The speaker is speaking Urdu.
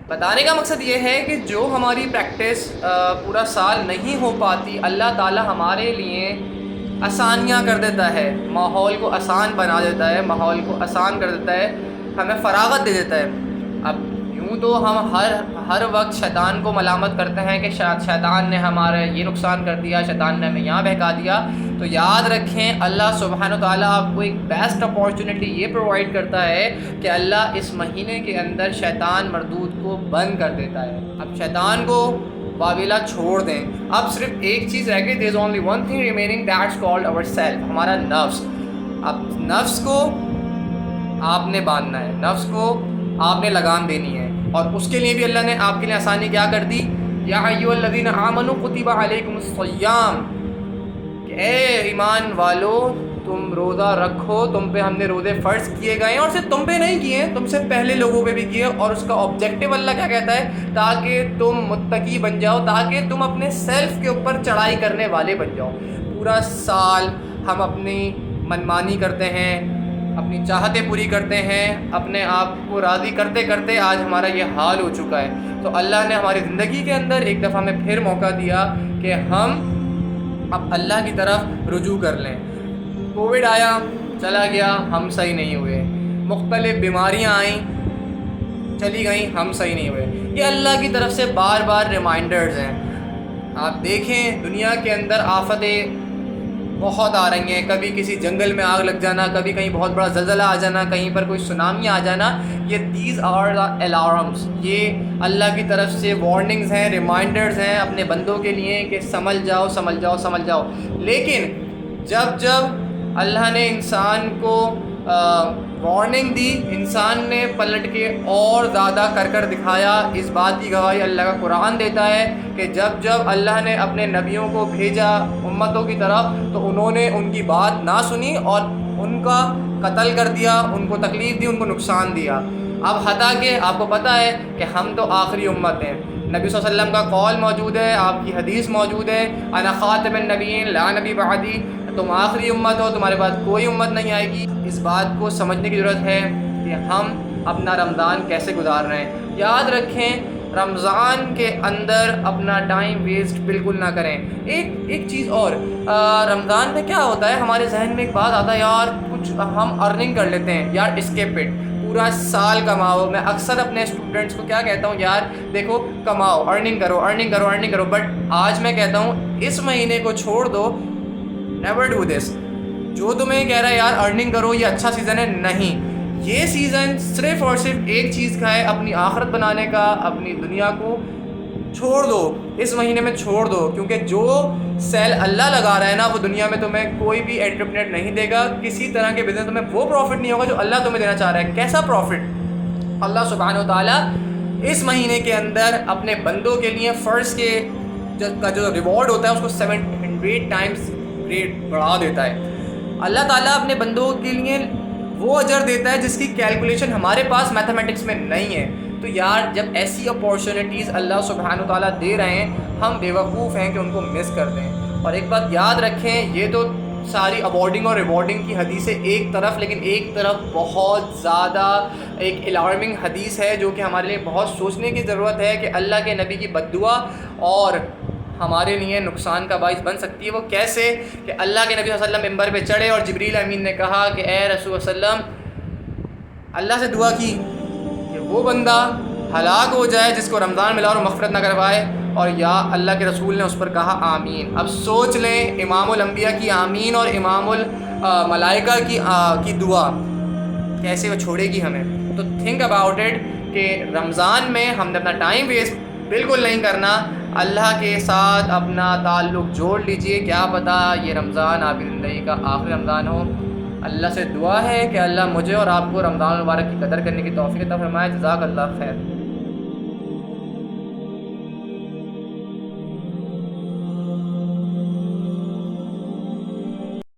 بتانے کا مقصد یہ ہے کہ جو ہماری پریکٹس پورا سال نہیں ہو پاتی، اللہ تعالیٰ ہمارے لیے آسانیاں کر دیتا ہے، ماحول کو آسان بنا دیتا ہے، ماحول کو آسان کر دیتا ہے، ہمیں فراغت دے دیتا ہے۔ اب یوں تو ہم ہر وقت شیطان کو ملامت کرتے ہیں کہ شیطان نے ہمارا یہ نقصان کر دیا، شیطان نے ہمیں یہاں بہکا دیا، تو یاد رکھیں اللہ سبحانہ و تعالیٰ آپ کو ایک بیسٹ اپارچونٹی یہ پرووائڈ کرتا ہے کہ اللہ اس مہینے کے اندر شیطان مردود کو بند کر دیتا ہے۔ اب شیطان کو واویلا چھوڑ دیں، اب صرف ایک چیز رہ گئی، there is only one thing remaining, that's called ourself، ہمارا نفس۔ اب نفس کو آپ نے باندھنا ہے، نفس کو آپ نے لگام دینی ہے، اور اس کے لیے بھی اللہ نے آپ کے لیے آسانی کیا کر دی، یا ایھا الذین آمنوا کتب علیکم الصیام، کہ اے ایمان والو تم روزہ رکھو، تم پہ ہم نے روزے فرض کیے گئے ہیں، اور صرف تم پہ نہیں کیے، تم سے پہلے لوگوں پہ بھی کیے، اور اس کا آبجیکٹیو اللہ کیا کہتا ہے، تاکہ تم متقی بن جاؤ، تاکہ تم اپنے سیلف کے اوپر چڑھائی کرنے والے بن جاؤ۔ پورا سال ہم اپنی منمانی کرتے ہیں، اپنی چاہتیں پوری کرتے ہیں، اپنے آپ کو راضی کرتے کرتے آج ہمارا یہ حال ہو چکا ہے۔ تو اللہ نے ہماری زندگی کے اندر ایک دفعہ ہمیں پھر موقع دیا کہ ہم اب اللہ کی طرف رجوع کر لیں۔ کووڈ آیا، چلا گیا، ہم صحیح نہیں ہوئے، مختلف بیماریاں آئیں، چلی گئیں، ہم صحیح نہیں ہوئے۔ یہ اللہ کی طرف سے بار بار ریمائنڈرز ہیں۔ آپ دیکھیں دنیا کے اندر آفتیں بہت آ رہی ہیں، کبھی کسی جنگل میں آگ لگ جانا، کبھی کہیں بہت بڑا زلزلہ آ جانا، کہیں پر کوئی سونامی آ جانا، یہ دیز آر دا الارمس، یہ اللہ کی طرف سے وارننگز ہیں، ریمائنڈرز ہیں اپنے بندوں کے لیے کہ سنبھل جاؤ سنبھل جاؤ سنبھل جاؤ۔ لیکن جب اللہ نے انسان کو وارننگ دی، انسان نے پلٹ کے اور زیادہ کر دکھایا۔ اس بات کی گواہی اللہ کا قرآن دیتا ہے کہ جب اللہ نے اپنے نبیوں کو بھیجا امتوں کی طرف، تو انہوں نے ان کی بات نہ سنی اور ان کا قتل کر دیا، ان کو تکلیف دی، ان کو نقصان دیا۔ اب حتیٰ کہ آپ کو پتہ ہے کہ ہم تو آخری امت ہیں، نبی صلی اللہ علیہ وسلم کا قول موجود ہے، آپ کی حدیث موجود ہے، انا خاتم النبیین لا نبی بعدی، تم آخری امت ہو، تمہارے بعد کوئی امت نہیں آئے گی۔ اس بات کو سمجھنے کی ضرورت ہے کہ ہم اپنا رمضان کیسے گزار رہے ہیں۔ یاد رکھیں رمضان کے اندر اپنا ٹائم ویسٹ بالکل نہ کریں۔ ایک چیز اور، رمضان میں کیا ہوتا ہے، ہمارے ذہن میں ایک بات آتا ہے، یار کچھ ہم ارننگ کر لیتے ہیں، یار اسکیپ اٹ، پورا سال کماؤ۔ میں اکثر اپنے اسٹوڈنٹس کو کیا کہتا ہوں، یار دیکھو کماؤ، ارننگ کرو ارننگ کرو ارننگ کرو، بٹ آج میں کہتا ہوں اس مہینے کو چھوڑ دو، نیور ڈو دس۔ جو تمہیں کہہ رہا ہے یار ارننگ کرو، یہ اچھا سیزن ہے، نہیں، یہ سیزن صرف اور صرف ایک چیز کا ہے، اپنی آخرت بنانے کا، اپنی دنیا کو چھوڑ دو، اس مہینے میں چھوڑ دو، کیونکہ جو سیل اللہ لگا رہا ہے نا، وہ دنیا میں تمہیں کوئی بھی انٹرپرینر نہیں دے گا، کسی طرح کے بزنس تمہیں وہ پروفٹ نہیں ہوگا جو اللہ تمہیں دینا چاہ رہا ہے۔ کیسا پروفٹ؟ اللہ سبحانہ و تعالیٰ اس مہینے کے اندر اپنے بندوں کے لیے فرض کے کا جو ریوارڈ ہوتا ہے اس کو 700 ٹائمز ریٹ بڑھا دیتا ہے۔ اللہ تعالیٰ اپنے بندوں کے لیے وہ اجر دیتا ہے جس کی کیلکولیشن ہمارے پاس میتھمیٹکس میں نہیں ہے۔ تو یار جب ایسی اپارچونیٹیز اللہ سبحانہ وتعالیٰ دے رہے ہیں، ہم بیوقوف ہیں کہ ان کو مس کر دیں۔ اور ایک بات یاد رکھیں، یہ تو ساری اوارڈنگ اور ریوارڈنگ کی حدیثیں ایک طرف، لیکن ایک طرف بہت زیادہ ایک الارمنگ حدیث ہے جو کہ ہمارے لیے بہت سوچنے کی ضرورت ہے کہ اللہ کے نبی کی بد دعا اور ہمارے لیے نقصان کا باعث بن سکتی ہے۔ وہ کیسے کہ اللہ کے نبی صلی اللہ علیہ وسلم ممبر پہ چڑھے اور جبریل امین نے کہا کہ اے رسول صلی اللہ علیہ وسلم، اللہ سے دعا کی کہ وہ بندہ ہلاک ہو جائے جس کو رمضان ملا اور مغفرت نہ کروائے، اور یا اللہ کے رسول نے اس پر کہا آمین۔ اب سوچ لیں امام الانبیاء کی آمین اور امام الملائکہ کی دعا کیسے وہ چھوڑے گی ہمیں۔ تو تھنک اباؤٹ اٹ کہ رمضان میں ہم نے اپنا ٹائم ویسٹ بالکل نہیں کرنا، اللہ کے ساتھ اپنا تعلق جوڑ لیجئے، کیا پتہ یہ رمضان آپ کی زندگی کا آخری رمضان ہو۔ اللہ سے دعا ہے کہ اللہ مجھے اور آپ کو رمضان المبارک کی قدر کرنے کی توفیق عطا فرمائے۔ جزاک اللہ خیر۔